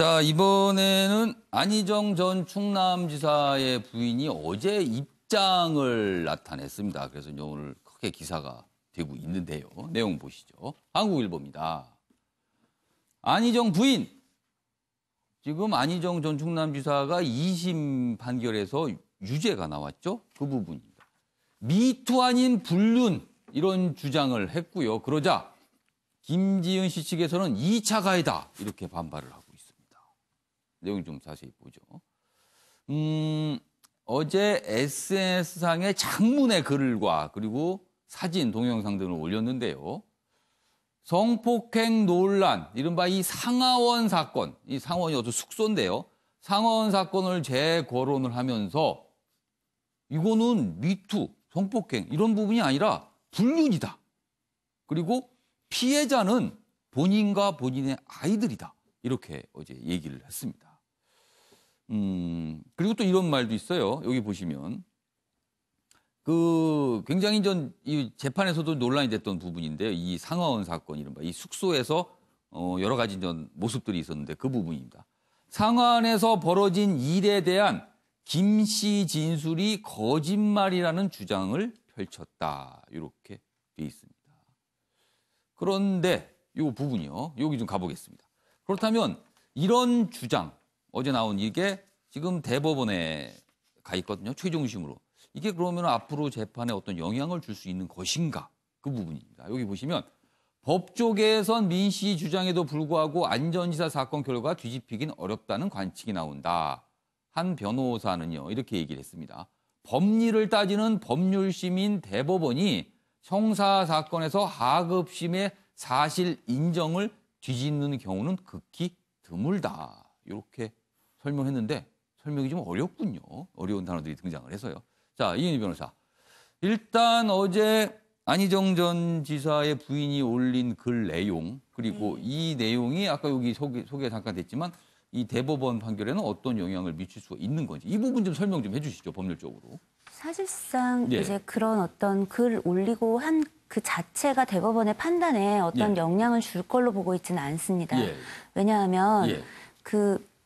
자, 이번에는 안희정 전 충남지사의 부인이 어제 입장을 나타냈습니다. 그래서 이제 오늘 크게 기사가 되고 있는데요. 내용 보시죠. 한국일보입니다. 안희정 부인. 지금 안희정 전 충남지사가 2심 판결에서 유죄가 나왔죠. 그 부분입니다. 미투 아닌 불륜 이런 주장을 했고요. 그러자 김지은 씨 측에서는 2차 가해다 이렇게 반발을 하고 있습니다. 내용 좀 자세히 보죠. 어제 SNS상에 장문의 글과 그리고 사진, 동영상 등을 올렸는데요. 성폭행 논란, 이른바 이 상하원 사건, 이 상원이 어떤 숙소인데요. 상하원 사건을 재거론을 하면서 이거는 미투, 성폭행 이런 부분이 아니라 불륜이다. 그리고 피해자는 본인과 본인의 아이들이다. 이렇게 어제 얘기를 했습니다. 그리고 또 이런 말도 있어요. 여기 보시면. 굉장히 이 재판에서도 논란이 됐던 부분인데요. 이 상하원 사건, 이른바 이 숙소에서 여러 가지 모습들이 있었는데 그 부분입니다. 상하원에서 벌어진 일에 대한 김 씨 진술이 거짓말이라는 주장을 펼쳤다. 이렇게 돼 있습니다. 그런데 이 부분이요. 여기 좀 가보겠습니다. 그렇다면 이런 주장, 어제 나온 이게 지금 대법원에 가 있거든요. 최종심으로. 이게 그러면 앞으로 재판에 어떤 영향을 줄 수 있는 것인가? 그 부분입니다. 여기 보시면 법조계에선 민 씨 주장에도 불구하고 안 전 지사 사건 결과 뒤집히긴 어렵다는 관측이 나온다. 한 변호사는요. 이렇게 얘기를 했습니다. 법리를 따지는 법률심인 대법원이 형사 사건에서 하급심의 사실 인정을 뒤집는 경우는 극히 드물다. 이렇게 설명했는데 설명이 좀 어렵군요. 어려운 단어들이 등장을 해서요. 자, 이은희 변호사. 일단 어제 안희정 전 지사의 부인이 올린 글 내용 그리고 이 내용이 아까 여기 소개 잠깐 됐지만 이 대법원 판결에는 어떤 영향을 미칠 수가 있는 건지 이 부분 좀 설명 좀 해주시죠. 법률적으로. 사실상 이제 그런 어떤 글 올리고 한 그 자체가 대법원의 판단에 어떤 영향을 줄 걸로 보고 있지는 않습니다. 왜냐하면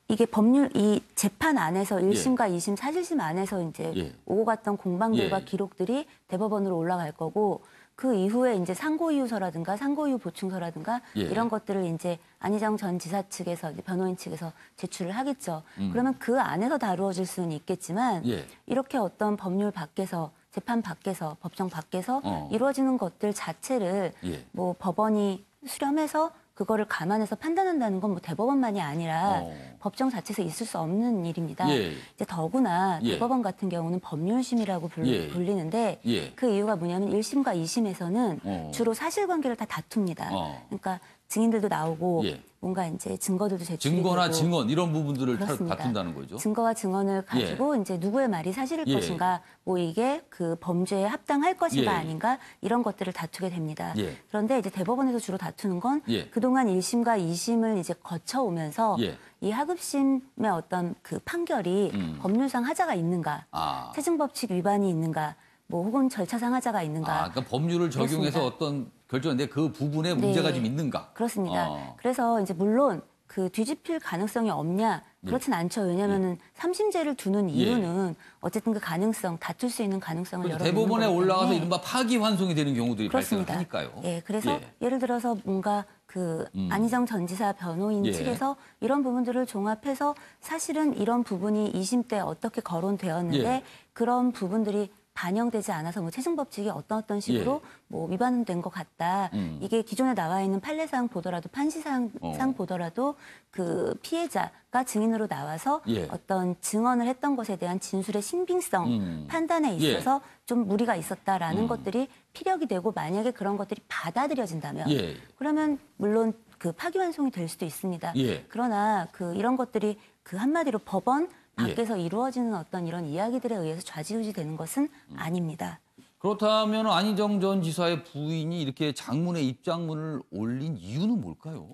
이게 이 재판 안에서 1심과 2심, 사실심 안에서 이제 오고 갔던 공방들과 기록들이 대법원으로 올라갈 거고 그 이후에 이제 상고 이유서라든가 상고 이유 보충서라든가 이런 것들을 이제 안희정 전 지사 측에서 이제 변호인 측에서 제출을 하겠죠. 그러면 그 안에서 다루어질 수는 있겠지만 이렇게 어떤 법률 밖에서 재판 밖에서 법정 밖에서 이루어지는 것들 자체를 뭐 법원이 수렴해서 그거를 감안해서 판단한다는 건 뭐 대법원만이 아니라 법정 자체에서 있을 수 없는 일입니다. 이제 더구나 대법원 같은 경우는 법률심이라고 불리는데 그 이유가 뭐냐면 1심과 2심에서는 주로 사실관계를 다 다툽니다. 그러니까 증인들도 나오고 뭔가 이제 증거들도 제출이 증거나 되고. 증언 이런 부분들을 다툰다는 거죠. 증거와 증언을 가지고 이제 누구의 말이 사실일 것인가, 뭐 이게 그 범죄에 합당할 것인가 아닌가 이런 것들을 다투게 됩니다. 그런데 이제 대법원에서 주로 다투는 건 그동안 1심과 2심을 이제 거쳐오면서 이 하급심의 어떤 그 판결이 법률상 하자가 있는가, 세증법칙 위반이 있는가, 뭐 혹은 절차상 하자가 있는가. 그러니까 법률을 적용해서 그렇습니다. 어떤 결정인데 그 부분에 문제가 좀 있는가. 그렇습니다. 그래서 이제 물론 그 뒤집힐 가능성이 없냐 그렇진 않죠. 왜냐하면은 3심제를 두는 이유는 어쨌든 그 가능성, 다툴 수 있는 가능성을 열어두는 대법원에 올라가서 이른바 파기환송이 되는 경우들이 그렇습니다. 발생하니까요. 그래서 예를 들어서 뭔가 그 안희정 전 지사 변호인 측에서 이런 부분들을 종합해서 사실은 이런 부분이 2심 때 어떻게 거론되었는데 그런 부분들이 반영되지 않아서 뭐 세증법칙이 어떤 식으로 뭐 위반된 것 같다. 이게 기존에 나와 있는 판례상 보더라도 판시상 보더라도 그 피해자가 증인으로 나와서 어떤 증언을 했던 것에 대한 진술의 신빙성 판단에 있어서 좀 무리가 있었다라는 것들이 피력이 되고 만약에 그런 것들이 받아들여진다면 그러면 물론 그 파기환송이 될 수도 있습니다. 그러나 그 이런 것들이 그 한마디로 법원 밖에서 이루어지는 어떤 이런 이야기들에 의해서 좌지우지 되는 것은 아닙니다. 그렇다면 안희정 전 지사의 부인이 이렇게 장문의 입장문을 올린 이유는 뭘까요?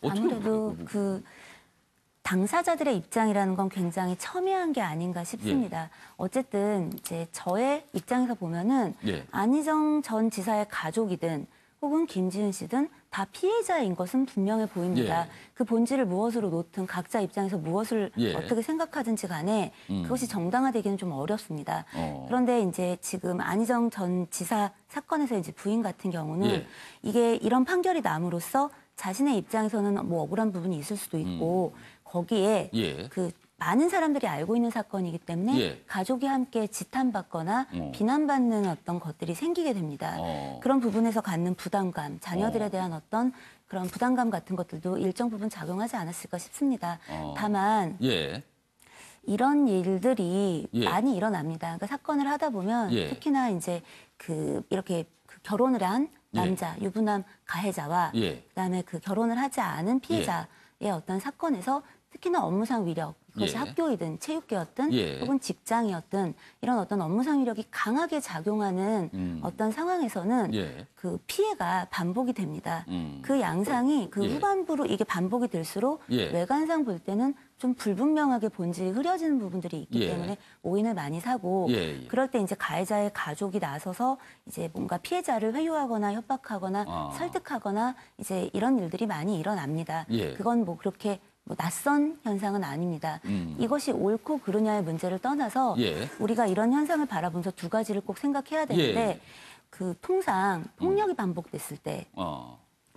아무래도 그 당사자들의 입장이라는 건 굉장히 첨예한 게 아닌가 싶습니다. 어쨌든 이제 저의 입장에서 보면은 안희정 전 지사의 가족이든 혹은 김지은 씨든 다 피해자인 것은 분명해 보입니다. 예. 그 본질을 무엇으로 놓든 각자 입장에서 무엇을 예. 어떻게 생각하든지 간에 그것이 정당화되기는 좀 어렵습니다. 그런데 이제 지금 안희정 전 지사 사건에서 이제 부인 같은 경우는 예. 이게 이런 판결이 남으로써 자신의 입장에서는 뭐 억울한 부분이 있을 수도 있고 거기에 예. 그 많은 사람들이 알고 있는 사건이기 때문에 예. 가족이 함께 지탄받거나 비난받는 어떤 것들이 생기게 됩니다. 그런 부분에서 갖는 부담감, 자녀들에 대한 어떤 그런 부담감 같은 것들도 일정 부분 작용하지 않았을까 싶습니다. 다만 예. 이런 일들이 예. 많이 일어납니다. 그러니까 사건을 하다 보면 예. 특히나 이제 이렇게 결혼을 한 남자, 유부남 가해자와 예. 그다음에 그 결혼을 하지 않은 피해자의 어떤 사건에서 특히나 업무상 위력, 그것이 예. 학교이든 체육계였든 예. 혹은 직장이었든 이런 어떤 업무상 위력이 강하게 작용하는 어떤 상황에서는 예. 그 피해가 반복이 됩니다. 그 양상이 그 예. 후반부로 이게 반복이 될수록 예. 외관상 볼 때는 좀 불분명하게 본질이 흐려지는 부분들이 있기 예. 때문에 오인을 많이 사고 예. 예. 그럴 때 이제 가해자의 가족이 나서서 이제 뭔가 피해자를 회유하거나 협박하거나 설득하거나 이제 이런 일들이 많이 일어납니다. 예. 그건 뭐 그렇게 뭐 낯선 현상은 아닙니다. 이것이 옳고 그르냐의 문제를 떠나서 예. 우리가 이런 현상을 바라보면서 두 가지를 꼭 생각해야 되는데 예. 그 통상 폭력이 반복됐을 때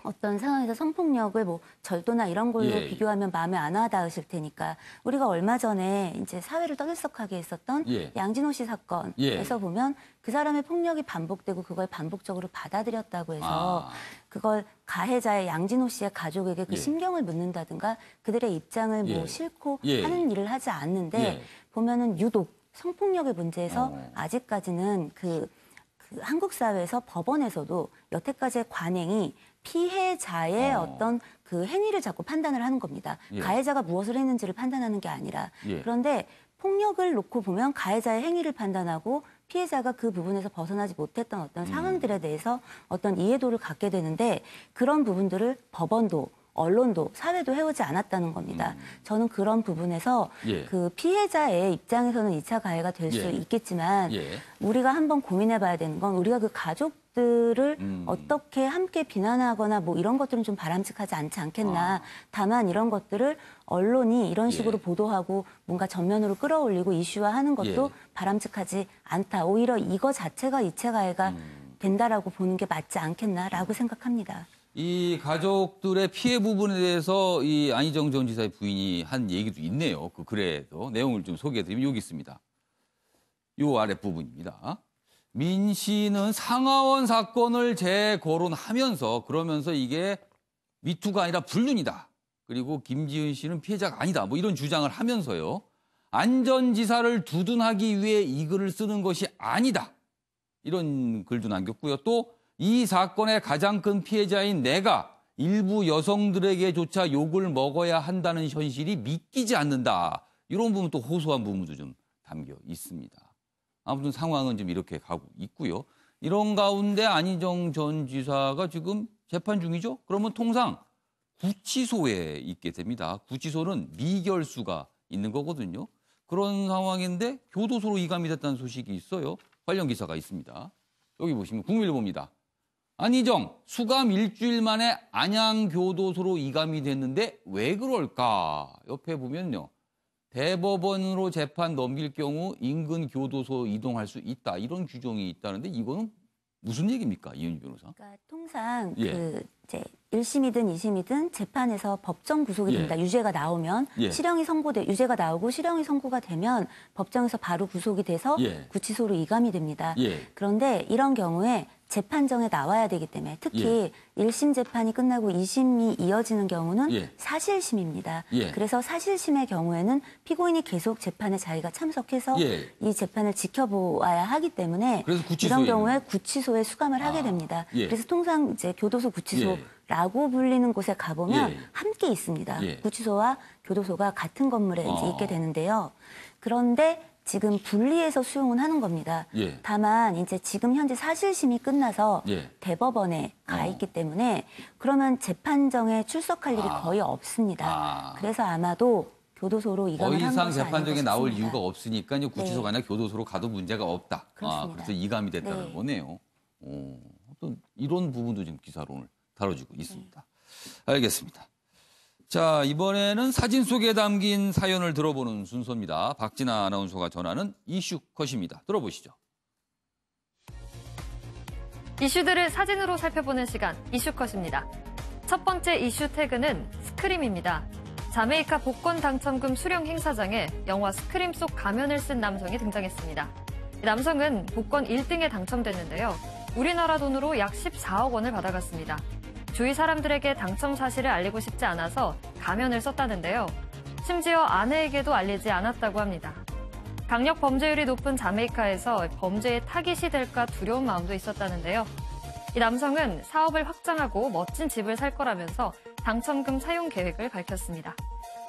어떤 상황에서 성폭력을 뭐 절도나 이런 걸로 예. 비교하면 마음에 안 와닿으실 테니까 우리가 얼마 전에 이제 사회를 떠들썩하게 했었던 예. 양진호 씨 사건에서 예. 보면 그 사람의 폭력이 반복되고 그걸 반복적으로 받아들였다고 해서 그걸 가해자의 양진호 씨의 가족에게 그 예. 심경을 묻는다든가 그들의 입장을 뭐 예. 싫고 예. 하는 일을 하지 않는데 예. 보면은 유독 성폭력의 문제에서 아직까지는 그 한국 사회에서 법원에서도 여태까지의 관행이 피해자의 어떤 그 행위를 자꾸 판단을 하는 겁니다. 예. 가해자가 무엇을 했는지를 판단하는 게 아니라. 예. 그런데 폭력을 놓고 보면 가해자의 행위를 판단하고 피해자가 그 부분에서 벗어나지 못했던 어떤 상황들에 대해서 어떤 이해도를 갖게 되는데 그런 부분들을 법원도 언론도 사회도 해오지 않았다는 겁니다. 저는 그런 부분에서 예. 그 피해자의 입장에서는 2차 가해가 될 수 예. 있겠지만 예. 우리가 한번 고민해봐야 되는 건 우리가 그 가족들을 어떻게 함께 비난하거나 뭐 이런 것들은 좀 바람직하지 않지 않겠나. 다만 이런 것들을 언론이 이런 식으로 예. 보도하고 뭔가 전면으로 끌어올리고 이슈화하는 것도 예. 바람직하지 않다. 오히려 이거 자체가 2차 가해가 된다라고 보는 게 맞지 않겠나라고 생각합니다. 이 가족들의 피해 부분에 대해서 이 안희정 전 지사의 부인이 한 얘기도 있네요. 그 글에도 내용을 좀 소개해드리면 여기 있습니다. 요 아랫부분입니다. 민 씨는 상하원 사건을 재거론하면서 그러면서 이게 미투가 아니라 불륜이다. 그리고 김지은 씨는 피해자가 아니다. 뭐 이런 주장을 하면서요. 안 전 지사를 두둔하기 위해 이 글을 쓰는 것이 아니다. 이런 글도 남겼고요. 또 이 사건의 가장 큰 피해자인 내가 일부 여성들에게조차 욕을 먹어야 한다는 현실이 믿기지 않는다. 이런 부분 또 호소한 부분도 좀 담겨 있습니다. 아무튼 상황은 좀 이렇게 가고 있고요. 이런 가운데 안희정 전 지사가 지금 재판 중이죠. 그러면 통상 구치소에 있게 됩니다. 구치소는 미결수가 있는 거거든요. 그런 상황인데 교도소로 이감이 됐다는 소식이 있어요. 관련 기사가 있습니다. 여기 보시면 국민일보입니다. 안희정 수감 일주일 만에 안양교도소로 이감이 됐는데 왜 그럴까? 옆에 보면요. 대법원으로 재판 넘길 경우 인근 교도소 이동할 수 있다. 이런 규정이 있다는데 이거는 무슨 얘기입니까? 이은희 변호사. 그러니까 통상 예. 그 이제 1심이든 2심이든 재판에서 법정 구속이 됩니다. 예. 유죄가 나오면 예. 유죄가 나오고 실형이 선고가 되면 법정에서 바로 구속이 돼서 예. 구치소로 이감이 됩니다. 예. 그런데 이런 경우에 재판정에 나와야 되기 때문에 특히 1심 재판이 끝나고 2심이 이어지는 경우는 예. 사실심입니다. 예. 그래서 사실심의 경우에는 피고인이 계속 재판에 자기가 참석해서 예. 이 재판을 지켜보아야 하기 때문에 그래서 구치소에 이런 경우에 있는 구치소에 수감을 하게 됩니다. 예. 그래서 통상 이제 교도소 구치소라고 불리는 곳에 가보면 예. 함께 있습니다. 예. 구치소와 교도소가 같은 건물에 이제 있게 되는데요. 그런데 지금 분리해서 수용은 하는 겁니다. 예. 다만 이제 지금 현재 사실심이 끝나서 예. 대법원에 가 있기 때문에 그러면 재판정에 출석할 일이 거의 없습니다. 그래서 아마도 교도소로 더 이감을 한 이상 것이 재판정에 아닌가 나올 싶습니다. 이유가 없으니까 이제 구치소가 네. 아니라 교도소로 가도 문제가 없다. 그렇습니다. 그래서 이감이 됐다는 네. 거네요. 아무튼 이런 부분도 지금 기사로 오늘 다뤄지고 있습니다. 알겠습니다. 자, 이번에는 사진 속에 담긴 사연을 들어보는 순서입니다. 박진아 아나운서가 전하는 이슈 컷입니다. 들어보시죠. 이슈들을 사진으로 살펴보는 시간, 이슈 컷입니다. 첫 번째 이슈 태그는 스크림입니다. 자메이카 복권 당첨금 수령 행사장에 영화 스크림 속 가면을 쓴 남성이 등장했습니다. 이 남성은 복권 1등에 당첨됐는데요. 우리나라 돈으로 약 14억 원을 받아갔습니다. 주위 사람들에게 당첨 사실을 알리고 싶지 않아서 가면을 썼다는데요. 심지어 아내에게도 알리지 않았다고 합니다. 강력 범죄율이 높은 자메이카에서 범죄의 타깃이 될까 두려운 마음도 있었다는데요. 이 남성은 사업을 확장하고 멋진 집을 살 거라면서 당첨금 사용 계획을 밝혔습니다.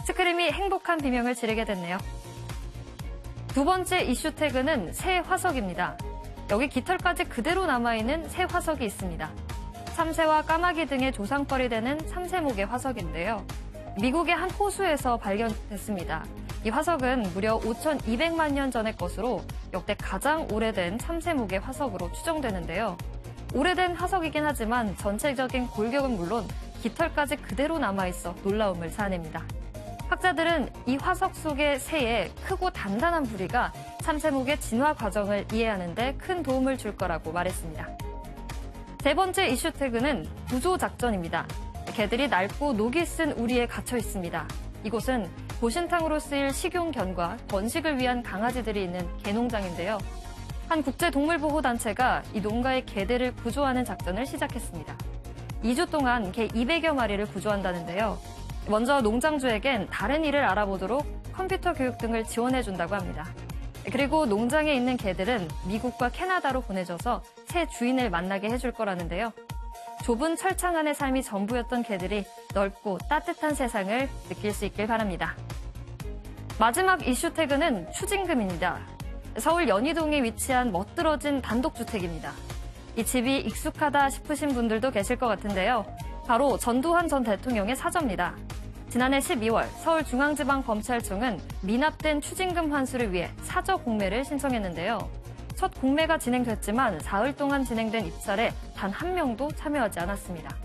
스크림이 행복한 비명을 지르게 됐네요. 두 번째 이슈 태그는 새 화석입니다. 여기 깃털까지 그대로 남아있는 새 화석이 있습니다. 참새와 까마귀 등의 조상벌이 되는 참새목의 화석인데요. 미국의 한 호수에서 발견됐습니다. 이 화석은 무려 5,200만 년 전의 것으로 역대 가장 오래된 참새목의 화석으로 추정되는데요. 오래된 화석이긴 하지만 전체적인 골격은 물론 깃털까지 그대로 남아있어 놀라움을 자아냅니다. 학자들은 이 화석 속의 새의 크고 단단한 부리가 참새목의 진화 과정을 이해하는 데 큰 도움을 줄 거라고 말했습니다. 세 번째 이슈 태그는 구조작전입니다. 개들이 낡고 녹이 쓴 우리에 갇혀 있습니다. 이곳은 보신탕으로 쓰일 식용견과 번식을 위한 강아지들이 있는 개농장인데요. 한 국제동물보호단체가 이 농가의 개들을 구조하는 작전을 시작했습니다. 2주 동안 개 200여 마리를 구조한다는데요. 먼저 농장주에겐 다른 일을 알아보도록 컴퓨터 교육 등을 지원해준다고 합니다. 그리고 농장에 있는 개들은 미국과 캐나다로 보내져서 새 주인을 만나게 해줄 거라는데요. 좁은 철창 안의 삶이 전부였던 개들이 넓고 따뜻한 세상을 느낄 수 있길 바랍니다. 마지막 이슈 태그는 추징금입니다. 서울 연희동에 위치한 멋들어진 단독주택입니다. 이 집이 익숙하다 싶으신 분들도 계실 것 같은데요. 바로 전두환 전 대통령의 사저입니다. 지난해 12월 서울중앙지방검찰청은 미납된 추징금 환수를 위해 사저 공매를 신청했는데요. 첫 공매가 진행됐지만 사흘 동안 진행된 입찰에 단 한 명도 참여하지 않았습니다.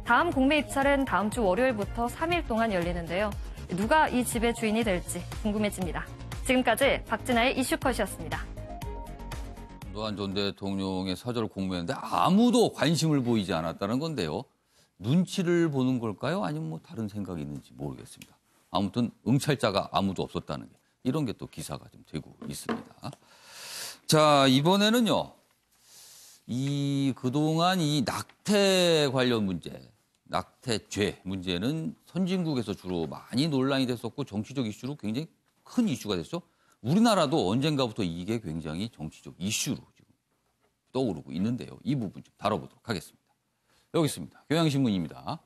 다음 공매 입찰은 다음 주 월요일부터 3일 동안 열리는데요. 누가 이 집의 주인이 될지 궁금해집니다. 지금까지 박진아의 이슈컷이었습니다. 전두환 전 대통령의 사저를 공매했는데 아무도 관심을 보이지 않았다는 건데요. 눈치를 보는 걸까요? 아니면 뭐 다른 생각이 있는지 모르겠습니다. 아무튼 응찰자가 아무도 없었다는 게 이런 게 또 기사가 좀 되고 있습니다. 자, 이번에는요. 그동안 이 낙태 관련 문제, 낙태죄 문제는 선진국에서 주로 많이 논란이 됐었고 정치적 이슈로 굉장히 큰 이슈가 됐죠. 우리나라도 언젠가부터 이게 굉장히 정치적 이슈로 지금 떠오르고 있는데요. 이 부분 좀 다뤄보도록 하겠습니다. 여기 있습니다. 경향신문입니다.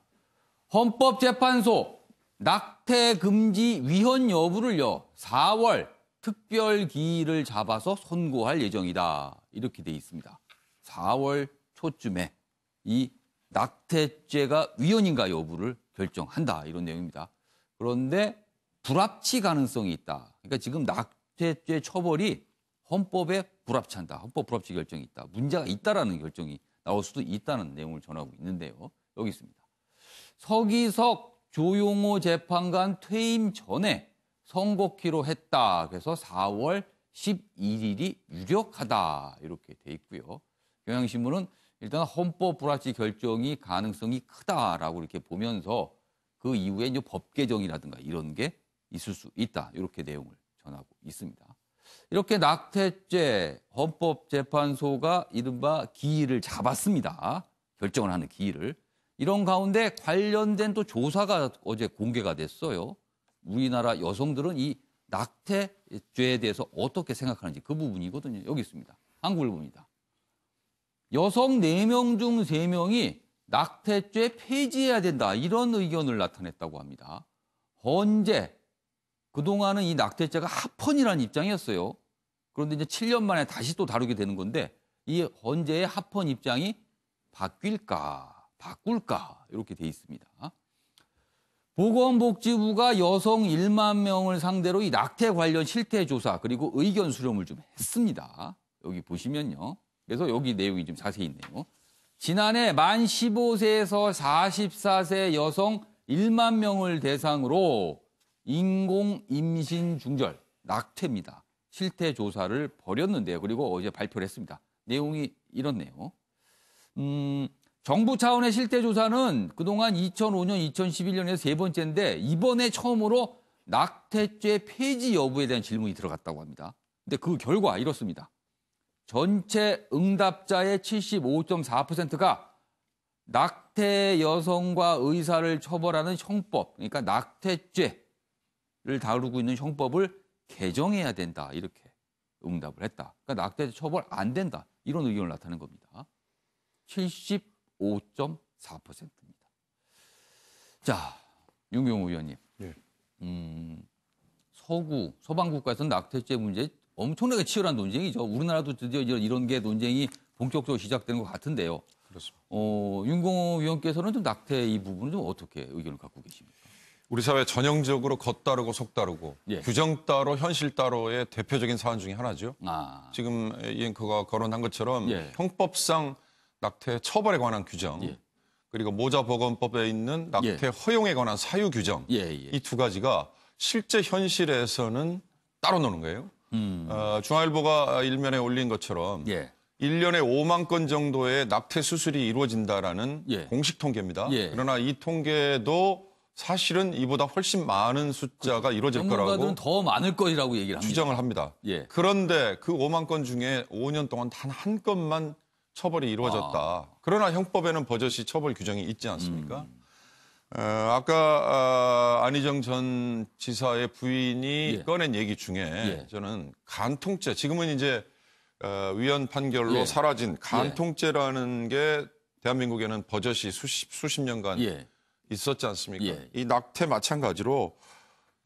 헌법재판소 낙태 금지 위헌 여부를요. 4월 특별 기일을 잡아서 선고할 예정이다. 이렇게 돼 있습니다. 4월 초쯤에 이 낙태죄가 위헌인가 여부를 결정한다. 이런 내용입니다. 그런데 불합치 가능성이 있다. 그러니까 지금 낙태죄 처벌이 헌법에 불합치한다. 헌법 불합치 결정이 있다. 문제가 있다라는 결정이 나올 수도 있다는 내용을 전하고 있는데요. 여기 있습니다. 서기석 조용호 재판관 퇴임 전에 선고키로 했다. 그래서 4월 11일이 유력하다. 이렇게 돼 있고요. 경향신문은 일단 헌법 불합치 결정이 가능성이 크다라고 이렇게 보면서 그 이후에 이제 법 개정이라든가 이런 게 있을 수 있다. 이렇게 내용을 전하고 있습니다. 이렇게 낙태죄 헌법재판소가 이른바 기일을 잡았습니다. 결정을 하는 기일을. 이런 가운데 관련된 또 조사가 어제 공개가 됐어요. 우리나라 여성들은 이 낙태죄에 대해서 어떻게 생각하는지 그 부분이거든요. 여기 있습니다. 한국일보입니다. 여성 4명 중 3명이 낙태죄 폐지해야 된다. 이런 의견을 나타냈다고 합니다. 헌재. 그동안은 이 낙태죄가 합헌이라는 입장이었어요. 그런데 이제 7년 만에 다시 또 다루게 되는 건데 이 헌재의 합헌 입장이 바꿀까 이렇게 돼 있습니다. 보건복지부가 여성 1만 명을 상대로 이 낙태 관련 실태 조사 그리고 의견 수렴을 좀 했습니다. 여기 보시면요. 그래서 여기 내용이 좀 자세히 있네요. 지난해 만 15세에서 44세 여성 1만 명을 대상으로 인공 임신 중절, 낙태입니다. 실태 조사를 벌였는데요. 그리고 어제 발표를 했습니다. 내용이 이렇네요. 정부 차원의 실태 조사는 그동안 2005년, 2011년에서 세 번째인데 이번에 처음으로 낙태죄 폐지 여부에 대한 질문이 들어갔다고 합니다. 근데 그 결과 이렇습니다. 전체 응답자의 75.4%가 낙태 여성과 의사를 처벌하는 형법, 그러니까 낙태죄를 다루고 있는 형법을 개정해야 된다. 이렇게 응답을 했다. 그러니까 낙태죄 처벌 안 된다. 이런 의견을 나타낸 겁니다. 75.4%입니다. 자, 윤경호 의원님. 예. 서방 국가에서는 낙태죄 문제 엄청나게 치열한 논쟁이죠. 우리나라도 드디어 이런 게 논쟁이 본격적으로 시작되는 것 같은데요. 그렇습니다. 윤경호 의원께서는 좀 낙태 이 부분은 좀 어떻게 의견을 갖고 계십니까? 우리 사회 전형적으로 겉다르고 속다르고 예. 규정 따로 현실 따로의 대표적인 사안 중에 하나죠. 지금 이 앵커가 거론한 것처럼 예. 형법상 낙태 처벌에 관한 규정 예. 그리고 모자보건법에 있는 낙태 예. 허용에 관한 사유 규정 이 두 가지가 실제 현실에서는 따로 노는 거예요. 중앙일보가 일면에 올린 것처럼 예. 1년에 5만 건 정도의 낙태 수술이 이루어진다라는 예. 공식 통계입니다. 예. 그러나 이 통계도 사실은 이보다 훨씬 많은 숫자가 이루어질 전문가들은 거라고 더 많을 것이라고 얘기를 합니다. 추정을 합니다. 예. 그런데 그 5만 건 중에 5년 동안 단 한 건만 처벌이 이루어졌다. 그러나 형법에는 버젓이 처벌 규정이 있지 않습니까? 아까 안희정 전 지사의 부인이 예. 꺼낸 얘기 중에 예. 저는 간통죄, 지금은 이제 위헌 판결로 예. 사라진 간통죄라는 게 대한민국에는 버젓이 수십 년간 예. 있었지 않습니까? 예. 이 낙태 마찬가지로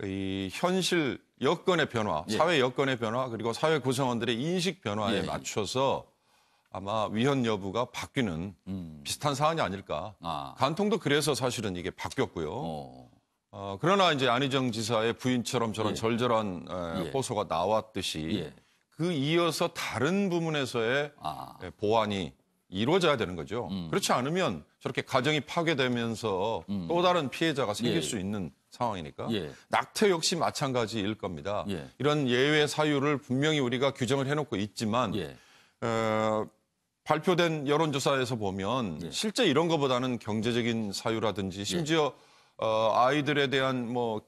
이 현실 여건의 변화, 예. 사회 여건의 변화, 그리고 사회 구성원들의 인식 변화에 예. 맞춰서 아마 위헌 여부가 바뀌는 비슷한 사안이 아닐까. 간통도 그래서 사실은 이게 바뀌었고요. 그러나 이제 안희정 지사의 부인처럼 저런 예. 절절한 예. 호소가 나왔듯이 예. 그 이어서 다른 부분에서의 보완이 이루어져야 되는 거죠. 그렇지 않으면 저렇게 가정이 파괴되면서 또 다른 피해자가 생길 예. 수 있는 상황이니까 예. 낙태 역시 마찬가지일 겁니다. 예. 이런 예외 사유를 분명히 우리가 규정을 해놓고 있지만 예. 발표된 여론조사에서 보면 예. 실제 이런 것보다는 경제적인 사유라든지 심지어 아이들에 대한 뭐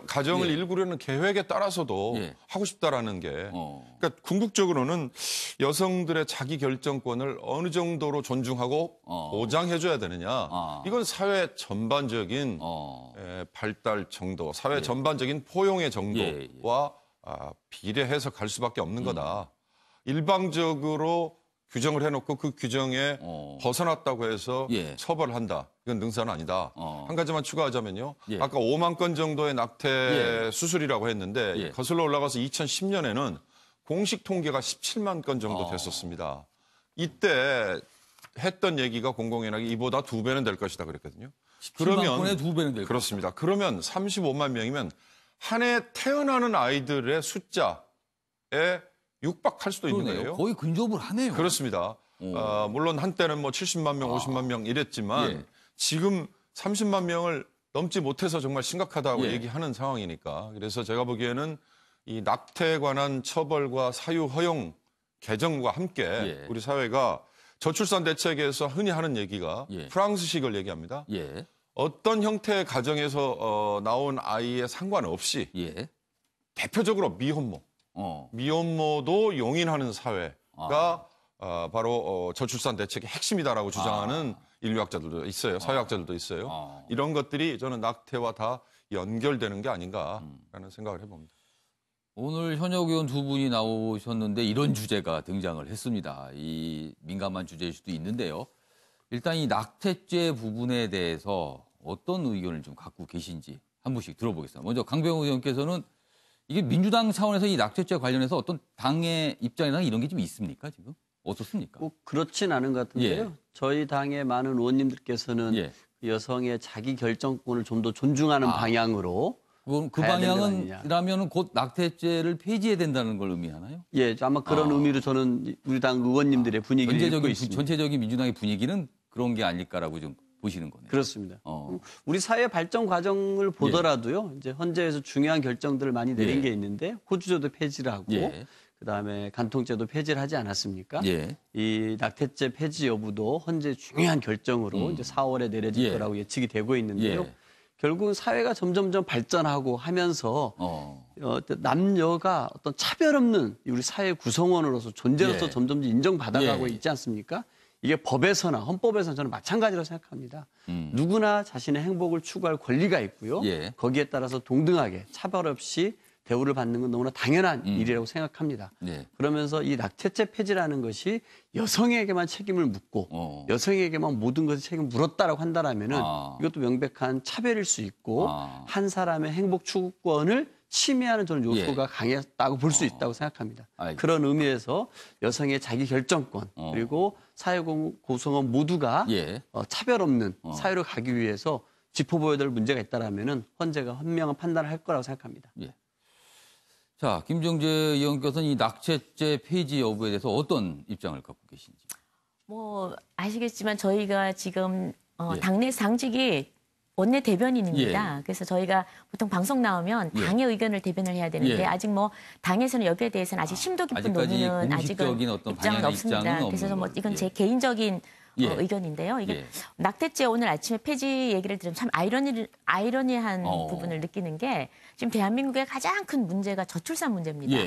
가정을 예. 일구려는 계획에 따라서도 예. 하고 싶다라는 게 그러니까 궁극적으로는 여성들의 자기 결정권을 어느 정도로 존중하고 보장해줘야 되느냐 이건 사회 전반적인 발달 정도, 사회 전반적인 포용의 정도와 비례해서 갈 수밖에 없는 거다. 일방적으로 규정을 해놓고 그 규정에 벗어났다고 해서 예. 처벌을 한다. 이건 능사는 아니다. 한 가지만 추가하자면요. 예. 아까 5만 건 정도의 낙태 예. 수술이라고 했는데 예. 거슬러 올라가서 2010년에는 공식 통계가 17만 건 정도 됐었습니다. 이때 했던 얘기가 공공연하게 이보다 2배는 될 것이다 그랬거든요. 17만 건에 2배는 될 그렇습니다. 그러면 35만 명이면 한 해 태어나는 아이들의 숫자에 육박할 수도 있는 거예요. 거의 근접을 하네요. 그렇습니다. 물론 한때는 뭐 70만 명, 50만 명 이랬지만 예. 지금 30만 명을 넘지 못해서 정말 심각하다고 예. 얘기하는 상황이니까. 그래서 제가 보기에는 이 낙태에 관한 처벌과 사유 허용 개정과 함께 예. 우리 사회가 저출산 대책에서 흔히 하는 얘기가 예. 프랑스식을 얘기합니다. 예. 어떤 형태의 가정에서 나온 아이에 상관없이 예. 대표적으로 미혼모. 미혼모도 용인하는 사회가 바로 저출산 대책의 핵심이다라고 주장하는 인류학자들도 있어요. 사회학자들도 있어요. 이런 것들이 저는 낙태와 다 연결되는 게 아닌가라는 생각을 해봅니다. 오늘 현역 의원 두 분이 나오셨는데 이런 주제가 등장을 했습니다. 이 민감한 주제일 수도 있는데요. 일단 이 낙태죄 부분에 대해서 어떤 의견을 좀 갖고 계신지 한 분씩 들어보겠습니다. 먼저 강병호 의원께서는 이게 민주당 차원에서 이 낙태죄 관련해서 어떤 당의 입장이나 이런 게 좀 있습니까, 지금? 어떻습니까? 꼭 그렇진 않은 것 같은데요. 예. 저희 당의 많은 의원님들께서는 예. 여성의 자기 결정권을 좀 더 존중하는 방향으로 그 방향은라면 곧 낙태죄를 폐지해야 된다는 걸 의미하나요? 예, 아마 그런 의미로 저는 우리 당 의원님들의 분위기를 읽고 있습니다. 전체적인 민주당의 분위기는 그런 게 아닐까라고 좀 보시는 거네요. 그렇습니다. 우리 사회 발전 과정을 보더라도요. 이제 헌재에서 중요한 결정들을 많이 내린 게 있는데 호주제도 폐지를 하고 그다음에 간통죄도 폐지를 하지 않았습니까? 이 낙태죄 폐지 여부도 헌재 중요한 결정으로 이제 4월에 내려질 거라고 예측이 되고 있는데요. 결국은 사회가 점점점 발전하고 하면서 남녀가 어떤 차별 없는 우리 사회 구성원으로서 존재로서 점점 인정받아가고 있지 않습니까? 이게 법에서나 헌법에서나 저는 마찬가지라고 생각합니다. 누구나 자신의 행복을 추구할 권리가 있고요. 거기에 따라서 동등하게 차별 없이 대우를 받는 건 너무나 당연한 일이라고 생각합니다. 그러면서 이 낙태죄 폐지라는 것이 여성에게만 책임을 묻고 여성에게만 모든 것을 책임을 물었다라고 한다라면은 이것도 명백한 차별일 수 있고 한 사람의 행복 추구권을 침해하는 저는 요소가 강했다고 볼 수 있다고 생각합니다. 그런 의미에서 여성의 자기 결정권 그리고 사회 구성원 모두가 차별 없는 사회로 가기 위해서 짚어보아야 될 문제가 있다라면은 헌재가 현명한 판단을 할 거라고 생각합니다. 자, 김정재 의원께서는 이 낙태죄 폐지 여부에 대해서 어떤 입장을 갖고 계신지? 뭐 아시겠지만 저희가 지금 당내 당직이 원내 대변인입니다. 그래서 저희가 보통 방송 나오면 당의 의견을 대변을 해야 되는데 아직 뭐 당에서는 여기에 대해서는 아직 심도 깊은 논의는 아직은 입장은 없습니다. 그래서 뭐 이건 제 개인적인 의견인데요. 이게 낙태죄 오늘 아침에 폐지 얘기를 들으면 참 아이러니한 부분을 느끼는 게 지금 대한민국의 가장 큰 문제가 저출산 문제입니다.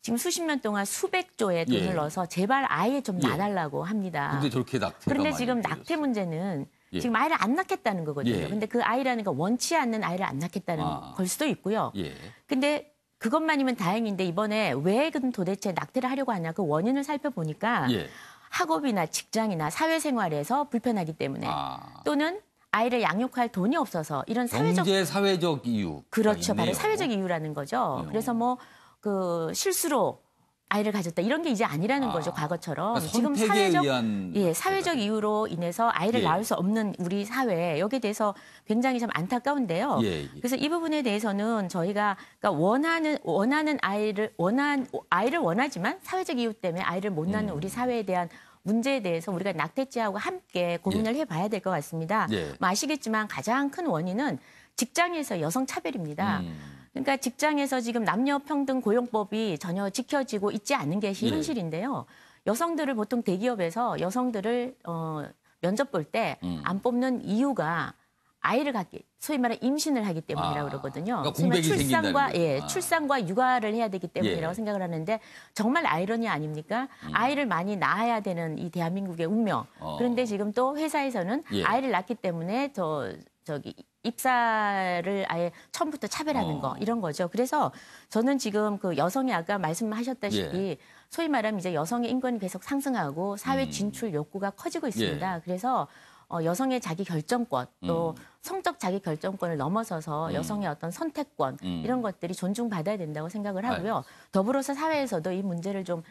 지금 수십 년 동안 수백조의 돈을 넣어서 제발 아예 좀 놔달라고 합니다. 근데 저렇게 그런데 지금 낙태 문제는 지금 아이를 안 낳겠다는 거거든요. 근데 그 아이라는 건 원치 않는 아이를 안 낳겠다는 걸 수도 있고요. 근데 그것만이면 다행인데 이번에 왜 도대체 낙태를 하려고 하냐 그 원인을 살펴보니까 학업이나 직장이나 사회생활에서 불편하기 때문에 또는 아이를 양육할 돈이 없어서 이런 사회적 이유. 그렇죠. 바로 사회적 이유라는 거죠. 그래서 뭐 그 실수로 아이를 가졌다 이런 게 이제 아니라는 거죠. 과거처럼. 그러니까 지금 사회적 이유로 인해서 아이를 낳을 수 없는 우리 사회 여기에 대해서 굉장히 좀 안타까운데요. 그래서 이 부분에 대해서는 저희가 그러니까 원하는 아이를 원하지만 사회적 이유 때문에 아이를 못 낳는 우리 사회에 대한 문제에 대해서 우리가 낙태죄하고 함께 고민을 해봐야 될 것 같습니다. 뭐 아시겠지만 가장 큰 원인은 직장에서 여성 차별입니다. 그러니까 직장에서 지금 남녀평등 고용법이 전혀 지켜지고 있지 않는 게 현실인데요. 여성들을 보통 대기업에서 여성들을 면접 볼 때 안 뽑는 이유가 아이를 갖기, 소위 말해 임신을 하기 때문이라고 그러거든요. 그러니까 공백이 출산과 육아를 해야 되기 때문이라고 생각을 하는데 정말 아이러니 아닙니까? 아이를 많이 낳아야 되는 이 대한민국의 운명. 그런데 지금 또 회사에서는 아이를 낳기 때문에 입사를 아예 처음부터 차별하는 거 이런 거죠. 그래서 저는 지금 그 여성이 아까 말씀하셨다시피 소위 말하면 이제 여성의 인권이 계속 상승하고 사회 진출 욕구가 커지고 있습니다. 그래서 여성의 자기 결정권 또 성적 자기 결정권을 넘어서서 여성의 어떤 선택권 이런 것들이 존중받아야 된다고 생각을 하고요. 더불어서 사회에서도 이 문제를 좀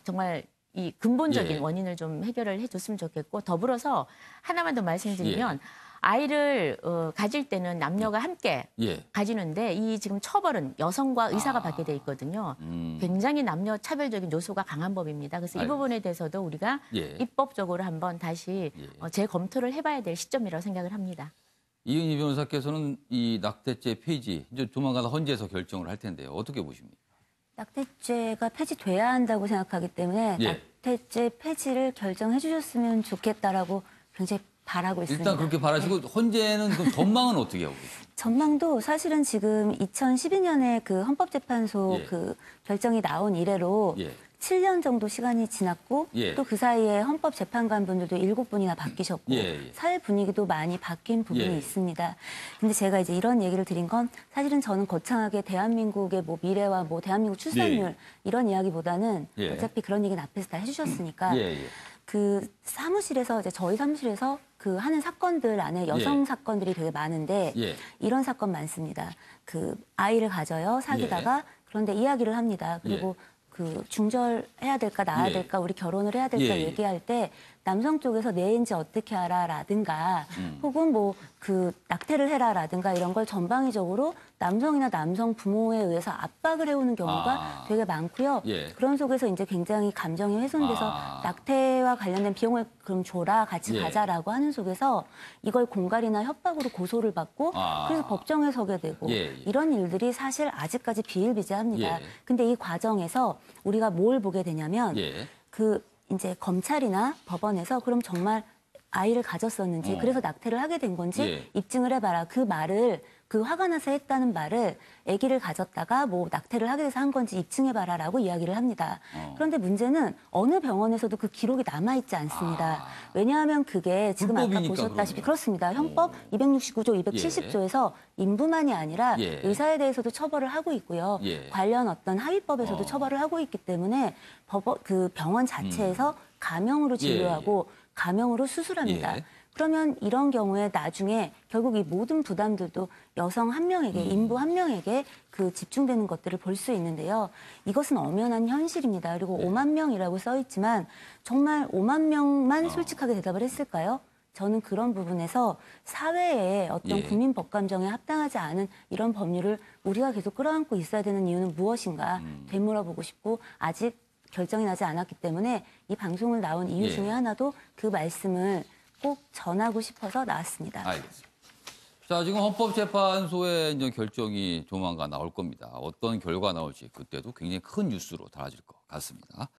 정말 이 근본적인 원인을 좀 해결을 해줬으면 좋겠고 더불어서 하나만 더 말씀드리면 아이를 가질 때는 남녀가 함께 가지는데 이 지금 처벌은 여성과 의사가 받게 돼 있거든요. 굉장히 남녀 차별적인 요소가 강한 법입니다. 그래서 이 부분에 대해서도 우리가 입법적으로 한번 다시 재검토를 해봐야 될 시점이라고 생각을 합니다. 이은희 변호사께서는 이 낙태죄 폐지 이제 조만간 헌재에서 결정을 할 텐데요. 어떻게 보십니까? 낙태죄가 폐지돼야 한다고 생각하기 때문에 낙태죄 폐지를 결정해 주셨으면 좋겠다라고 굉장히 바라고 있습니다. 일단 그렇게 바라시고 헌재는 그 전망은 어떻게 하고 계십니까? 전망도 사실은 지금 2012년에 그 헌법재판소 그 결정이 나온 이래로 7년 정도 시간이 지났고 또 그 사이에 헌법재판관분들도 7분이나 바뀌셨고 사회 분위기도 많이 바뀐 부분이 있습니다. 근데 제가 이제 이런 얘기를 드린 건 사실은 저는 거창하게 대한민국의 뭐 미래와 뭐 대한민국 출산율 이런 이야기보다는 어차피 그런 얘기는 앞에서 다 해주셨으니까 그 사무실에서 이제 저희 사무실에서 그 하는 사건들 안에 여성 사건들이 되게 많은데 이런 사건 많습니다. 그 아이를 가져요 사귀다가 그런데 이야기를 합니다. 그리고 그 중절해야 될까 낳아야 될까 우리 결혼을 해야 될까 얘기할 때 남성 쪽에서 내 인지 어떻게 알아라든가 혹은 뭐 그 낙태를 해라라든가 이런 걸 전방위적으로 남성이나 남성 부모에 의해서 압박을 해오는 경우가 되게 많고요. 그런 속에서 이제 굉장히 감정이 훼손돼서 낙태와 관련된 비용을 그럼 줘라 같이 가자라고 하는 속에서 이걸 공갈이나 협박으로 고소를 받고 그래서 법정에 서게 되고 이런 일들이 사실 아직까지 비일비재합니다. 근데 이 과정에서 우리가 뭘 보게 되냐면 그 이제 검찰이나 법원에서 그럼 정말 아이를 가졌었는지 그래서 낙태를 하게 된 건지 입증을 해봐라. 그 말을 그 화가 나서 했다는 말을 아기를 가졌다가 뭐 낙태를 하게 돼서 한 건지 입증해봐라라고 이야기를 합니다. 그런데 문제는 어느 병원에서도 그 기록이 남아있지 않습니다. 왜냐하면 그게 지금 아까 보셨다시피 그러면. 그렇습니다. 형법 269조, 270조에서 인부만이 아니라 의사에 대해서도 처벌을 하고 있고요. 관련 어떤 하위법에서도 처벌을 하고 있기 때문에 그 병원 자체에서 가명으로 진료하고 가명으로 수술합니다. 그러면 이런 경우에 나중에 결국 이 모든 부담들도 여성 한 명에게, 인부 한 명에게 그 집중되는 것들을 볼 수 있는데요. 이것은 엄연한 현실입니다. 그리고 5만 명이라고 써 있지만 정말 5만 명만 솔직하게 대답을 했을까요? 저는 그런 부분에서 사회의 어떤 국민 법감정에 합당하지 않은 이런 법률을 우리가 계속 끌어안고 있어야 되는 이유는 무엇인가 되물어보고 싶고 아직 결정이 나지 않았기 때문에 이 방송을 나온 이유 중에 하나도 그 말씀을 꼭 전하고 싶어서 나왔습니다. 알겠습니다. 자, 지금 헌법재판소의 이제 결정이 조만간 나올 겁니다. 어떤 결과 나올지 그때도 굉장히 큰 뉴스로 달라질 것 같습니다.